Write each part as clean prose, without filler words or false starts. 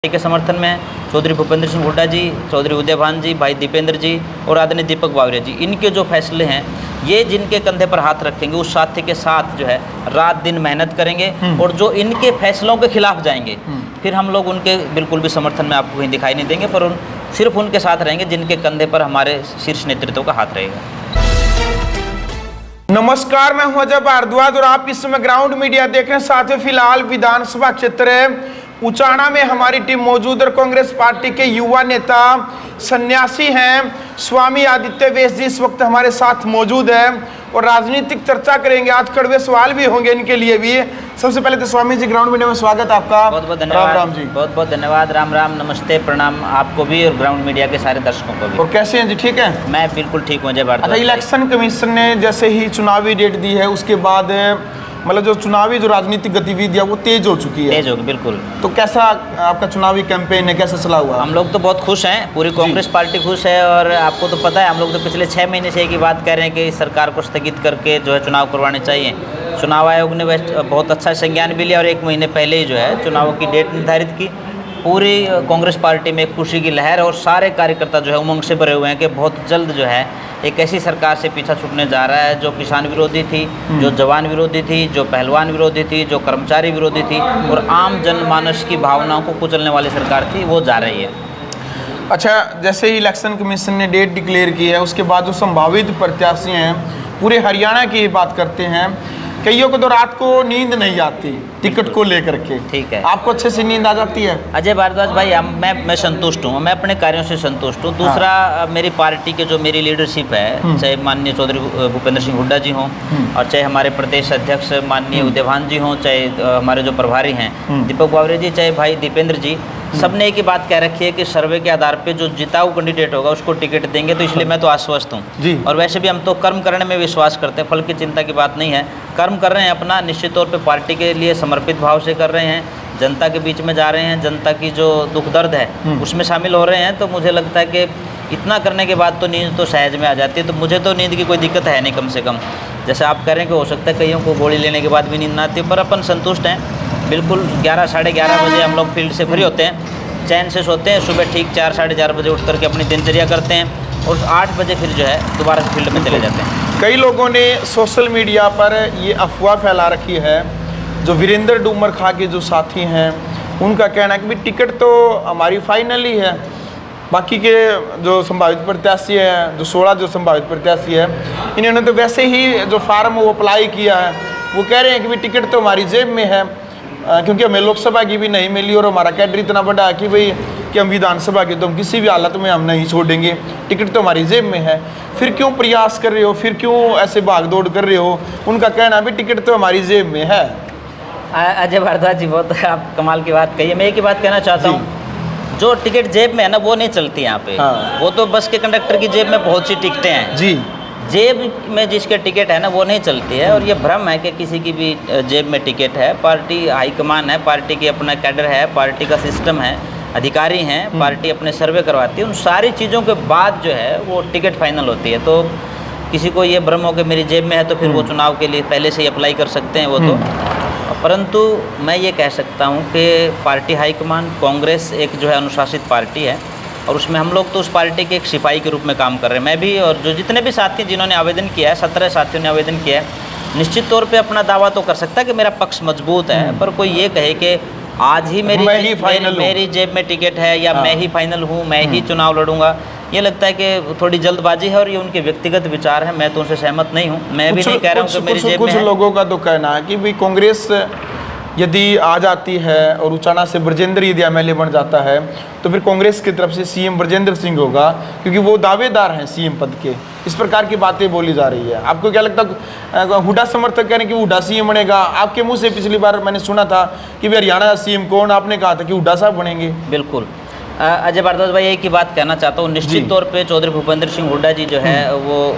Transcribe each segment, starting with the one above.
के समर्थन में चौधरी भूपेंद्र सिंह हुड्डा जी, चौधरी उदयभान जी, भाई दीपेंद्र जी और आदरणीय दीपक बावरिया जी, इनके जो फैसले हैं ये जिनके कंधे पर हाथ रखेंगे उस साथी के साथ जो है रात दिन मेहनत करेंगे और जो इनके फैसलों के खिलाफ जाएंगे फिर हम लोग उनके बिल्कुल भी समर्थन में आपको कहीं दिखाई नहीं देंगे, पर सिर्फ उनके साथ रहेंगे जिनके कंधे पर हमारे शीर्ष नेतृत्व का हाथ रहेगा। नमस्कार, मैं हूं अजय भारद्वाज और आप इस समय ग्राउंड मीडिया देख रहे हैं। साथियों, फिलहाल विधानसभा क्षेत्र उचाना में हमारी टीम मौजूद और कांग्रेस पार्टी के युवा नेता सन्यासी हैं स्वामी आदित्य वैश्य जी इस वक्त हमारे साथ मौजूद है और राजनीतिक चर्चा करेंगे। आज कड़वे सवाल भी होंगे इनके लिए भी। सबसे पहले तो स्वामी जी, ग्राउंड मीडिया में स्वागत आपका। बहुत बहुत धन्यवाद। राम जी, बहुत बहुत धन्यवाद। राम राम, नमस्ते, प्रणाम आपको भी और ग्राउंड मीडिया के सारे दर्शकों को भी। और कैसे हैं जी? ठीक है, मैं बिल्कुल ठीक हूँ। जय भारत। अच्छा, इलेक्शन कमीशन ने जैसे ही चुनावी डेट दी है उसके बाद मतलब जो चुनावी जो राजनीतिक गतिविधियां वो तेज हो चुकी है। तेज होगी, बिल्कुल। तो कैसा आपका चुनावी कैंपेन है, कैसा चला हुआ? हम लोग तो बहुत खुश हैं, पूरी कांग्रेस पार्टी खुश है और आपको तो पता है हम लोग तो पिछले 6 महीने से एक ही बात कह रहे हैं कि इस सरकार को स्थगित करके जो है चुनाव करवाने चाहिए। चुनाव आयोग ने बहुत अच्छा संज्ञान भी लिया और 1 महीने पहले ही जो है चुनाव की डेट निर्धारित की। पूरी कांग्रेस पार्टी में एक खुशी की लहर और सारे कार्यकर्ता जो है उमंग से भरे हुए हैं कि बहुत जल्द जो है एक ऐसी सरकार से पीछा छूटने जा रहा है जो किसान विरोधी थी, जो जवान विरोधी थी, जो पहलवान विरोधी थी, जो कर्मचारी विरोधी थी और आम जनमानस की भावनाओं को कुचलने वाली सरकार थी, वो जा रही है। अच्छा, जैसे ही इलेक्शन कमीशन ने डेट डिक्लेयर की है उसके बाद जो संभावित प्रत्याशी हैं पूरे हरियाणा की बात करते हैं, कईयों को तो रात को नींद नहीं आती टिकट को लेकर के। ठीक है, आपको अच्छे से नींद आ जाती है? अजय भारद्वाज भाई, मैं संतुष्ट हूँ, मैं अपने कार्यों से संतुष्ट हूँ। दूसरा, मेरी पार्टी के जो मेरी लीडरशिप है, चाहे माननीय चौधरी भूपेंद्र सिंह हुड्डा जी हों और चाहे हमारे प्रदेश अध्यक्ष माननीय उदयभान जी हों, चाहे हमारे जो प्रभारी हैं दीपक बावरिया जी, चाहे भाई दीपेंद्र जी, सबने एक ही बात कह रखी है कि सर्वे के आधार पे जो जिताऊ कैंडिडेट होगा उसको टिकट देंगे। तो इसलिए मैं तो आश्वस्त हूँ और वैसे भी हम तो कर्म करने में विश्वास करते हैं, फल की चिंता की बात नहीं है। कर्म कर रहे हैं अपना, निश्चित तौर पे पार्टी के लिए समर्पित भाव से कर रहे हैं, जनता के बीच में जा रहे हैं, जनता की जो दुख दर्द है उसमें शामिल हो रहे हैं। तो मुझे लगता है कि इतना करने के बाद तो नींद तो सहज में आ जाती है। तो मुझे तो नींद की कोई दिक्कत है नहीं, कम से कम। जैसे आप कह रहे हैं कि हो सकता है कईयों को गोली लेने के बाद भी नींद ना आती है, पर अपन संतुष्ट हैं बिल्कुल। 11 साढ़े 11 बजे हम लोग फील्ड से फ्री होते हैं, चैन से सोते हैं, सुबह ठीक 4 साढ़े 4 बजे उठ करके अपनी दिनचर्या करते हैं और 8 बजे फिर जो है दोबारा से फील्ड में चले जाते हैं। कई लोगों ने सोशल मीडिया पर ये अफवाह फैला रखी है, जो वीरेंद्र डूमर खां के जो साथी हैं उनका कहना है कि भाई टिकट तो हमारी फाइनल ही है, बाकी के जो संभावित प्रत्याशी हैं, जो 16 जो संभावित प्रत्याशी है, इन्होंने तो वैसे ही जो फार्म वो अप्लाई किया है, वो कह रहे हैं कि भाई टिकट तो हमारी जेब में है, क्योंकि हमें लोकसभा की भी नहीं मिली और हमारा कैडर इतना बड़ा है कि भाई कि हम विधानसभा की तो हम किसी भी हालत में हम नहीं छोड़ेंगे, टिकट तो हमारी जेब में है। फिर क्यों प्रयास कर रहे हो, फिर क्यों ऐसे भाग दौड़ कर रहे हो? उनका कहना भी टिकट तो हमारी जेब में है। अजय भारद्वाज जी, बहुत आप कमाल की बात कही है। मैं एक ही बात कहना चाहता हूँ, जो टिकट जेब में है ना वो नहीं चलती यहाँ पे। वो तो बस के कंडक्टर की जेब में बहुत सी टिकटें हैं जी, जेब में जिसके टिकट है ना वो नहीं चलती है। और ये भ्रम है कि किसी की भी जेब में टिकट है। पार्टी हाईकमान है, पार्टी की अपना कैडर है, पार्टी का सिस्टम है, अधिकारी हैं, पार्टी अपने सर्वे करवाती है, उन सारी चीज़ों के बाद जो है वो टिकट फाइनल होती है। तो किसी को ये भ्रम हो कि मेरी जेब में है तो फिर वो चुनाव के लिए पहले से ही अप्लाई कर सकते हैं, वो तो। परंतु मैं ये कह सकता हूँ कि पार्टी हाईकमान, कांग्रेस एक जो है अनुशासित पार्टी है और उसमें हम लोग तो उस पार्टी के एक सिपाही के रूप में काम कर रहे हैं। मैं भी और जो जितने भी साथी जिन्होंने आवेदन किया है, 17 साथियों ने आवेदन किया है, निश्चित तौर पे अपना दावा तो कर सकता है कि मेरा पक्ष मजबूत है। पर कोई ये कहे कि आज ही मेरी जेब में टिकट है या मैं ही फाइनल हूँ, मैं ही चुनाव लड़ूंगा, ये लगता है कि थोड़ी जल्दबाजी है और ये उनके व्यक्तिगत विचार है। मैं तो उनसे सहमत नहीं हूँ। मैं भी नहीं कह रहा हूँ कि मेरी जेब में है। कुछ लोगों का तो कहना है कि भाई कांग्रेस यदि आ जाती है और उचाना से ब्रजेंद्र यदि एमएलए बन जाता है तो फिर कांग्रेस की तरफ से सीएम ब्रजेंद्र सिंह होगा, क्योंकि वो दावेदार हैं सीएम पद के। इस प्रकार की बातें बोली जा रही है। आपको क्या लगता है? हुड्डा समर्थक कह रहे हैं कि हुड्डा सीएम बनेगा। आपके मुंह से पिछली बार मैंने सुना था कि भाई हरियाणा सीएम कौन, आपने कहा था कि हुड्डा साहब बनेंगे। बिल्कुर अजय भारद्वाज भाई, एक ही बात कहना चाहता हूँ। निश्चित तौर पे चौधरी भूपेंद्र सिंह हुड्डा जी जो है वो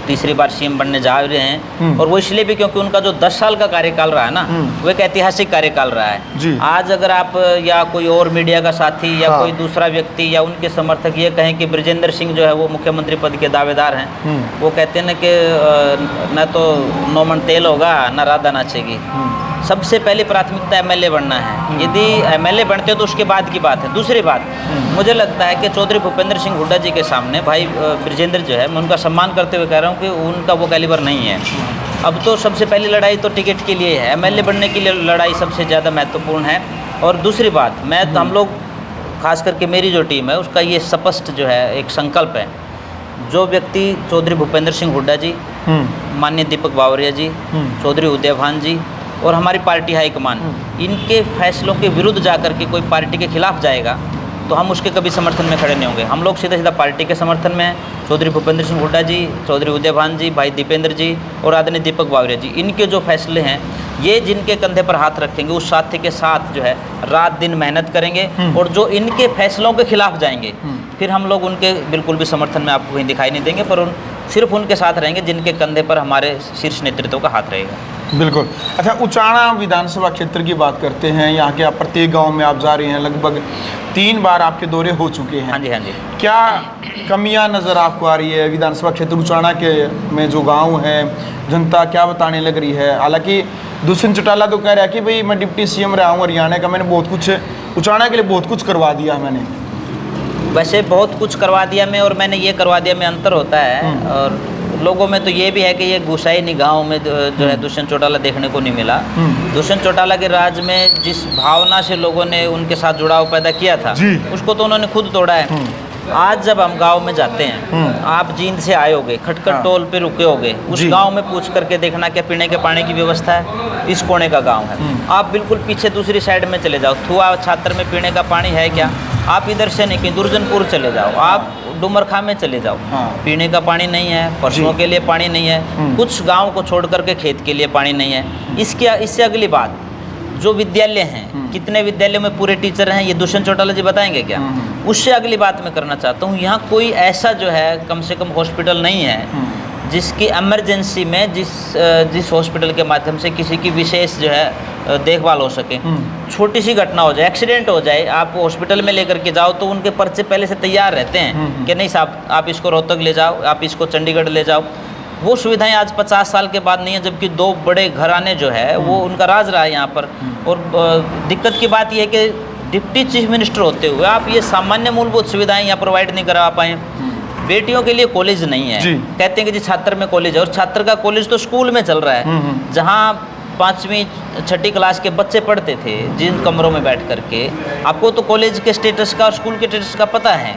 तीसरी बार सीएम बनने जा रहे हैं और वो इसलिए भी क्योंकि उनका जो 10 साल का कार्यकाल रहा है ना वो एक ऐतिहासिक कार्यकाल रहा है। आज अगर आप या कोई और मीडिया का साथी या कोई दूसरा व्यक्ति या उनके समर्थक ये कहें कि ब्रजेंद्र सिंह जो है वो मुख्यमंत्री पद के दावेदार हैं, वो कहते हैं ना कि न तो 9 मन तेल होगा न राधा नाचेगी। सबसे पहली प्राथमिकता एमएलए बनना है। यदि एमएलए बनते हो तो उसके बाद की बात है। दूसरी बात, मुझे लगता है कि चौधरी भूपेंद्र सिंह हुड्डा जी के सामने भाई ब्रिजेंद्र जो है, मैं उनका सम्मान करते हुए कह रहा हूँ कि उनका वो कैलिबर नहीं है। अब तो सबसे पहली लड़ाई तो टिकट के लिए है, एमएलए बनने के लिए लड़ाई सबसे ज़्यादा महत्वपूर्ण है। और दूसरी बात, हम लोग खास करके मेरी जो टीम है उसका ये स्पष्ट जो है एक संकल्प है, जो व्यक्ति चौधरी भूपेंद्र सिंह हुड्डा जी, माननीय दीपक बावरिया जी, चौधरी उदयभान जी और हमारी पार्टी हाईकमान, इनके फैसलों के विरुद्ध जाकर के कोई पार्टी के खिलाफ जाएगा तो हम उसके कभी समर्थन में खड़े नहीं होंगे। हम लोग सीधा सीधा पार्टी के समर्थन में हैं। चौधरी भूपेंद्र सिंह हुड्डा जी, चौधरी उदयभान जी, भाई दीपेंद्र जी और आदरणीय दीपक बावरिया जी, इनके जो फैसले हैं, ये जिनके कंधे पर हाथ रखेंगे उस साथी के साथ जो है रात दिन मेहनत करेंगे। और जो इनके फैसलों के खिलाफ जाएंगे फिर हम लोग उनके बिल्कुल भी समर्थन में आपको कहीं दिखाई नहीं देंगे, पर सिर्फ उनके साथ रहेंगे जिनके कंधे पर हमारे शीर्ष नेतृत्व का हाथ रहेगा। बिल्कुल। अच्छा, उचाना विधानसभा क्षेत्र की बात करते हैं। यहाँ के आप प्रत्येक गांव में आप जा रहे हैं, लगभग 3 बार आपके दौरे हो चुके हैं। हाँ जी, हाँ जी। क्या कमियां नज़र आपको आ रही है विधानसभा क्षेत्र उचाना के में? जो गांव है, जनता क्या बताने लग रही है? हालांकि दुष्यंत चौटाला तो कह रहा है कि भाई मैं डिप्टी सीएम रहा हूँ हरियाणा का, मैंने बहुत कुछ उचाना के लिए बहुत कुछ करवा दिया मैंने। वैसे बहुत कुछ करवा दिया मैं और मैंने ये करवा दिया में अंतर होता है। और लोगों में तो ये भी है कि ये गुस्साई निगाहों में जो है दुष्यंत चौटाला देखने को नहीं मिला। दुष्यंत चौटाला के राज में जिस भावना से लोगों ने उनके साथ जुड़ाव पैदा किया था उसको तो उन्होंने खुद तोड़ा है। आज जब हम गांव में जाते हैं, आप जींद से आए होगे, खटखट टोल पे रुके होगे, उस गांव में पूछ करके देखना क्या पीने के पानी की व्यवस्था है। इस कोने का गांव है। आप बिल्कुल पीछे दूसरी साइड में चले जाओ, थुआ छात्र में पीने का पानी है क्या? आप इधर से नहीं, दुर्जनपुर चले जाओ, आप डुमरखा में चले जाओ, पीने का पानी नहीं है, पशुओं के लिए पानी नहीं है, कुछ गाँव को छोड़ करके खेत के लिए पानी नहीं है। इससे अगली बात, जो विद्यालय हैं, कितने विद्यालयों में पूरे टीचर हैं, ये दुष्यंत चौटाला जी बताएंगे क्या? उससे अगली बात मैं करना चाहता हूँ, यहाँ कोई ऐसा जो है कम से कम हॉस्पिटल नहीं है जिसकी इमरजेंसी में जिस हॉस्पिटल के माध्यम से किसी की विशेष जो है देखभाल हो सके। छोटी सी घटना हो जाए, एक्सीडेंट हो जाए, आप हॉस्पिटल में लेकर के जाओ तो उनके पर्चे पहले से तैयार रहते हैं कि नहीं साहब आप इसको रोहतक ले जाओ, आप इसको चंडीगढ़ ले जाओ। वो सुविधाएं आज 50 साल के बाद नहीं है, जबकि 2 बड़े घराने जो है वो उनका राज रहा है यहाँ पर। और दिक्कत की बात यह है कि डिप्टी चीफ मिनिस्टर होते हुए आप ये सामान्य मूलभूत सुविधाएं यहाँ प्रोवाइड नहीं करा पाए। बेटियों के लिए कॉलेज नहीं है, कहते हैं कि जी छात्र में कॉलेज है, और छात्र का कॉलेज तो स्कूल में चल रहा है जहाँ 5वीं 6ठी क्लास के बच्चे पढ़ते थे जिन कमरों में बैठ करके। आपको तो कॉलेज के स्टेटस का और स्कूल के स्टेटस का पता है।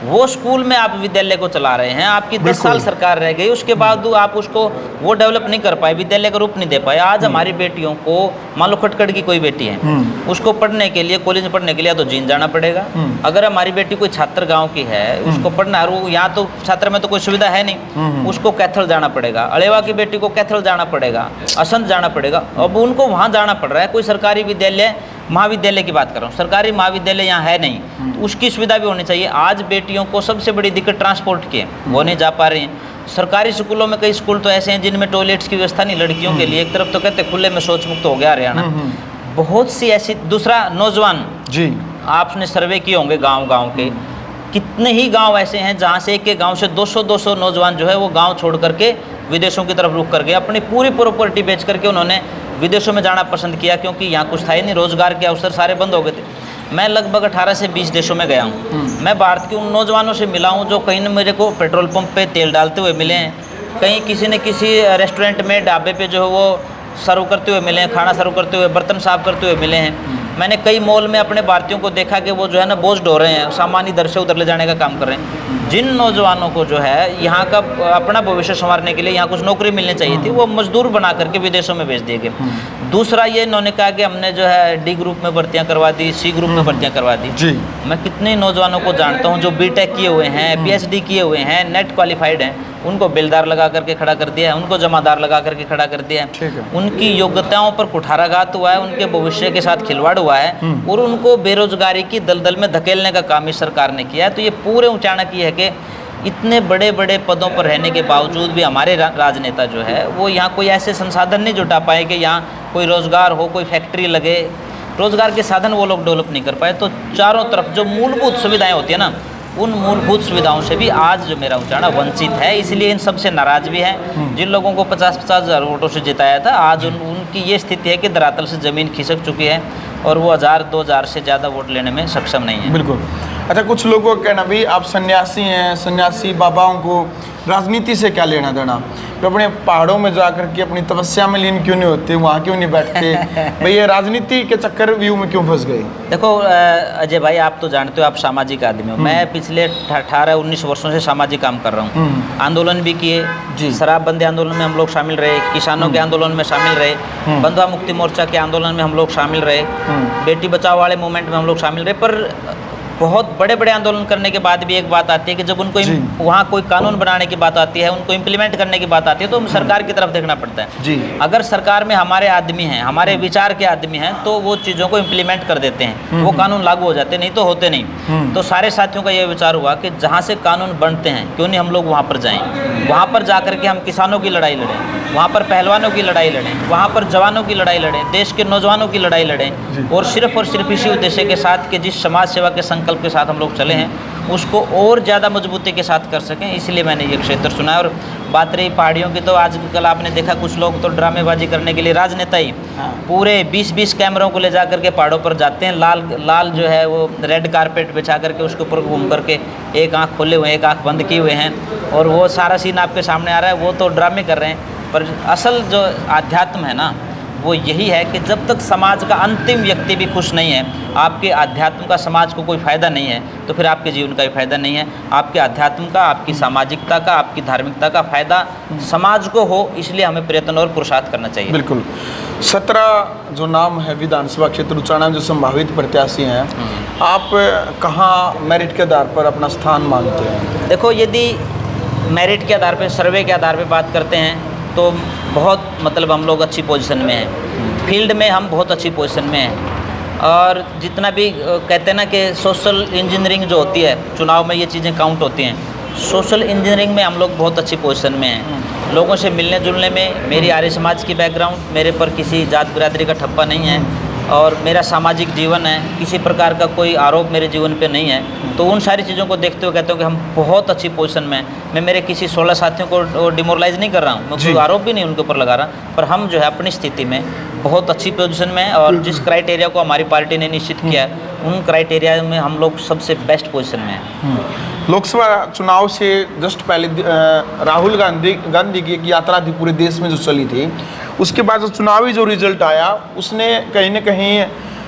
वो स्कूल में आप विद्यालय को चला रहे हैं, आपकी 10 साल सरकार रह गई, उसके बाद आप उसको वो डेवलप नहीं कर पाए, विद्यालय का रूप नहीं दे पाए। आज हमारी बेटियों को, मान लो खटखट की कोई बेटी है, उसको पढ़ने के लिए, कॉलेज में पढ़ने के लिए तो जींद जाना पड़ेगा। अगर हमारी बेटी कोई छात्र गाँव की है, उसको पढ़ना है, वो यहाँ तो छात्र में तो कोई सुविधा है नहीं, उसको कैथल जाना पड़ेगा। अलेवा की बेटी को कैथल जाना पड़ेगा, असंध जाना पड़ेगा। अब उनको वहाँ जाना पड़ रहा है। कोई सरकारी विद्यालय, महाविद्यालय की बात कर रहा हूँ, सरकारी महाविद्यालय यहाँ है नहीं, तो उसकी सुविधा भी होनी चाहिए। आज बेटियों को सबसे बड़ी दिक्कत ट्रांसपोर्ट की है, वो नहीं जा पा रही हैं। सरकारी स्कूलों में कई स्कूल तो ऐसे हैं जिनमें टॉयलेट्स की व्यवस्था नहीं लड़कियों के लिए। एक तरफ तो कहते खुले में शौच मुक्त हो गया हरियाणा, बहुत सी ऐसी। दूसरा, नौजवान जी, आपने सर्वे किए होंगे गाँव के, कितने ही गाँव ऐसे हैं जहाँ से एक गाँव से 200 नौजवान जो है वो गाँव छोड़ करके विदेशों की तरफ रुख कर गए। अपनी पूरी प्रॉपर्टी बेच करके उन्होंने विदेशों में जाना पसंद किया, क्योंकि यहाँ कुछ था ही नहीं, रोजगार के अवसर सारे बंद हो गए थे। मैं लगभग 18 से 20 देशों में गया हूँ। मैं भारत के उन नौजवानों से मिला हूँ जो कहीं मेरे को पेट्रोल पंप पे तेल डालते हुए मिले हैं, कहीं किसी न किसी रेस्टोरेंट में, ढाबे पे जो है वो सर्व करते हुए मिले हैं, खाना सर्व करते हुए, बर्तन साफ करते हुए मिले हैं। मैंने कई मॉल में अपने भारतीयों को देखा कि वो जो है ना बोझ ढो रहे हैं, सामान इधर से उधर ले जाने का काम कर रहे हैं। जिन नौजवानों को जो है यहाँ का अपना भविष्य संवारने के लिए यहाँ कुछ नौकरी मिलनी चाहिए थी, वो मजदूर बना करके विदेशों में भेज दिए गए। दूसरा ये इन्होंने कहा कि हमने जो है डी ग्रुप में भर्तियाँ करवा दी, सी ग्रुप में भर्तियाँ करवा दी। जी, मैं कितने नौजवानों को जानता हूँ जो बीटेक किए हुए हैं, PhD किए हुए हैं, नेट क्वालिफाइड हैं, उनको बिलदार लगा करके खड़ा कर दिया है, उनको जमादार लगा करके खड़ा कर दिया है। उनकी योग्यताओं पर कुठाराघात हुआ है, उनके भविष्य के साथ खिलवाड़ हुआ है और उनको बेरोजगारी की दलदल में धकेलने का काम इस सरकार ने किया है। तो ये पूरे उचाणक ये है कि इतने बड़े बड़े पदों पर रहने के बावजूद भी हमारे राजनेता जो है वो यहाँ कोई ऐसे संसाधन नहीं जुटा पाए कि यहाँ कोई रोज़गार हो, कोई फैक्ट्री लगे। रोज़गार के साधन वो लोग डेवलप नहीं कर पाए। तो चारों तरफ जो मूलभूत सुविधाएं होती है ना, उन मूलभूत सुविधाओं से भी आज जो मेरा उच्चारण वंचित है, इसलिए इन सबसे नाराज भी हैं। जिन लोगों को 50-50 हज़ार वोटों से जिताया था, आज उनकी ये स्थिति है कि धरातल से ज़मीन खिसक चुकी है और वो 1000-2000 से ज़्यादा वोट लेने में सक्षम नहीं है। बिल्कुल। अच्छा, कुछ लोगों का कहना भी आप सन्यासी हैं, सन्यासी बाबाओं को राजनीति से क्या लेना देना, तो अपने पहाड़ों में जाकर के अपनी तपस्या में लीन क्यों नहीं होते, वहाँ क्यों नहीं बैठते, भाई ये राजनीति के चक्कर व्यू में क्यों फंस गए? देखो अजय भाई, आप तो जानते हो, आप सामाजिक आदमी हो। मैं पिछले 18-19 वर्षों से सामाजिक काम कर रहा हूँ। आंदोलन भी किए, शराबबंदी आंदोलन में हम लोग शामिल रहे, किसानों के आंदोलन में शामिल रहे, बंधुआ मुक्ति मोर्चा के आंदोलन में हम लोग शामिल रहे, बेटी बचाओ वाले मूवमेंट में हम लोग शामिल रहे। पर बहुत बड़े बड़े आंदोलन करने के बाद भी एक बात आती है कि जब उनको वहाँ कोई कानून बनाने की बात आती है, उनको इम्प्लीमेंट करने की बात आती है, तो हम सरकार की तरफ देखना पड़ता है जी। अगर सरकार में हमारे आदमी हैं, हमारे विचार के आदमी हैं, तो वो चीज़ों को इम्प्लीमेंट कर देते हैं, वो कानून लागू हो जाते हैं, नहीं तो होते नहीं। तो सारे साथियों का ये विचार हुआ कि जहाँ से कानून बनते हैं, क्यों नहीं हम लोग वहाँ पर जाएँ, वहाँ पर जा कर के हम किसानों की लड़ाई लड़ें, वहाँ पर पहलवानों की लड़ाई लड़ें, वहाँ पर जवानों की लड़ाई लड़ें, देश के नौजवानों की लड़ाई लड़ें, और सिर्फ इसी उद्देश्य के साथ कि जिस समाज सेवा के संकल्प के साथ हम लोग चले हैं उसको और ज़्यादा मजबूती के साथ कर सकें। इसलिए मैंने ये क्षेत्र चुना है। और बात रही पहाड़ियों की, तो आजकल आपने देखा कुछ लोग तो ड्रामेबाजी करने के लिए, राजनेता ही पूरे 20-20 कैमरों को ले जा करके पहाड़ों पर जाते हैं, लाल जो है वो रेड कारपेट बिछा करके उसके ऊपर घूम करके एक आँख खोले हुए एक आँख बंद किए हुए हैं, और वो सारा सीन आपके सामने आ रहा है। वो तो ड्रामे कर रहे हैं, पर असल जो आध्यात्म है ना, वो यही है कि जब तक समाज का अंतिम व्यक्ति भी खुश नहीं है, आपके अध्यात्म का समाज को कोई फ़ायदा नहीं है, तो फिर आपके जीवन का भी फायदा नहीं है। आपके अध्यात्म का, आपकी सामाजिकता का, आपकी धार्मिकता का फायदा समाज को हो, इसलिए हमें प्रयत्न और पुरुषार्थ करना चाहिए। बिल्कुल। 17 जो नाम है विधानसभा क्षेत्र उच्चारण जो संभावित प्रत्याशी हैं, आप कहाँ मेरिट के आधार पर अपना स्थान मानते हैं? देखो, यदि मेरिट के आधार पर, सर्वे के आधार पर बात करते हैं तो बहुत मतलब हम लोग अच्छी पोजीशन में हैं, फील्ड में हम बहुत अच्छी पोजीशन में हैं। और जितना भी कहते हैं ना कि सोशल इंजीनियरिंग जो होती है, चुनाव में ये चीज़ें काउंट होती हैं, सोशल इंजीनियरिंग में हम लोग बहुत अच्छी पोजीशन में हैं। लोगों से मिलने जुलने में, मेरी आर्य समाज की बैकग्राउंड, मेरे पर किसी जात बिरादरी का ठप्पा नहीं है, और मेरा सामाजिक जीवन है, किसी प्रकार का कोई आरोप मेरे जीवन पे नहीं है। तो उन सारी चीज़ों को देखते हुए कहते हो कि हम बहुत अच्छी पोजीशन में हैं। मैं मेरे किसी 16 साथियों को डिमोरलाइज नहीं कर रहा हूँ, मैं कोई आरोप भी नहीं उनके ऊपर लगा रहा, पर हम जो है अपनी स्थिति में बहुत अच्छी पोजीशन में हैं, और जिस क्राइटेरिया को हमारी पार्टी ने निश्चित किया है, उन क्राइटेरिया में हम लोग सबसे बेस्ट पोजीशन में हैं। लोकसभा चुनाव से जस्ट पहले राहुल गांधी की एक यात्रा थी पूरे देश में जो चली थी, उसके बाद जो चुनावी जो रिजल्ट आया, उसने कहीं ना कहीं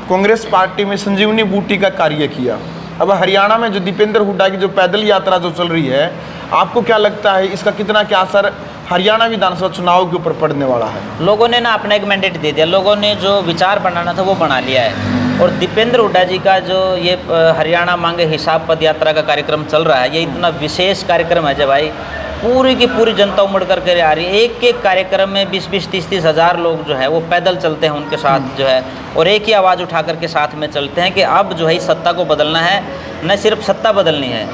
कांग्रेस पार्टी में संजीवनी बूटी का कार्य किया। अब हरियाणा में जो दीपेंद्र हुड्डा की जो पैदल यात्रा जो चल रही है, आपको क्या लगता है इसका कितना क्या असर हरियाणा विधानसभा चुनाव के ऊपर पड़ने वाला है? लोगों ने ना अपना एक मैंडेट दे दिया, लोगों ने जो विचार बनाना था वो बना लिया है। और दीपेंद्र हुड्डा जी का जो ये हरियाणा मांगे हिसाब पद यात्रा का कार्यक्रम चल रहा है, ये इतना विशेष कार्यक्रम है जब भाई पूरी की पूरी जनता उमड़ करके आ रही है। एक एक कार्यक्रम में 20-20, 30-30 हज़ार लोग जो है वो पैदल चलते हैं उनके साथ जो है, और एक ही आवाज़ उठा करके साथ में चलते हैं कि अब जो है सत्ता को बदलना है। न सिर्फ सत्ता बदलनी है,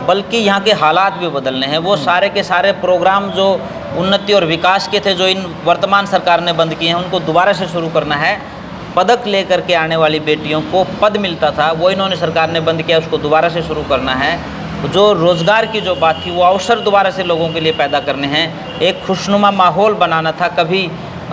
बल्कि यहाँ के हालात भी बदलने हैं। वो सारे के सारे प्रोग्राम जो उन्नति और विकास के थे, जो इन वर्तमान सरकार ने बंद किए हैं, उनको दोबारा से शुरू करना है। पदक लेकर के आने वाली बेटियों को पद मिलता था, वो इन्होंने सरकार ने बंद किया, उसको दोबारा से शुरू करना है। जो रोज़गार की जो बात थी, वो अवसर दोबारा से लोगों के लिए पैदा करने हैं। एक खुशनुमा माहौल बनाना था। कभी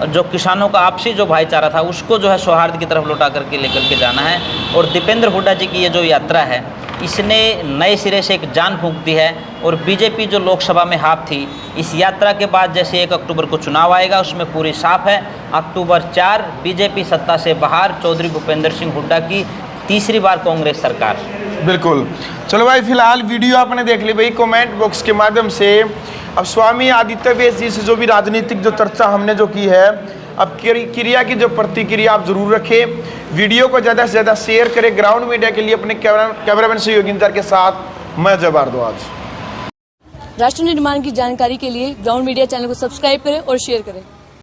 जो किसानों का आपसी जो भाईचारा था, उसको जो है सौहार्द की तरफ लौटा करके लेकर के जाना है। और दीपेंद्र हुड्डा जी की ये जो यात्रा है, इसने नए सिरे से एक जान फूंक दी है। और बीजेपी जो लोकसभा में हाफ थी, इस यात्रा के बाद जैसे 1 अक्टूबर को चुनाव आएगा, उसमें पूरी साफ है। अक्टूबर 4 बीजेपी सत्ता से बाहर, चौधरी भूपेंद्र सिंह हुड्डा की तीसरी बार कांग्रेस सरकार। बिल्कुल। चलो भाई, फिलहाल वीडियो आपने देख ली भाई। कमेंट बॉक्स के माध्यम से अब स्वामी आदित्य वेश जी से जो भी राजनीतिक जो चर्चा हमने जो की है, अब क्रिया की जो प्रतिक्रिया आप जरूर रखें। वीडियो को ज़्यादा से ज़्यादा शेयर करें। ग्राउंड मीडिया के लिए अपने कैमरामैन सहयोगी इंतजार के साथ मैं जय भारद्वाज। राष्ट्र निर्माण की जानकारी के लिए ग्राउंड मीडिया चैनल को सब्सक्राइब करें और शेयर करें।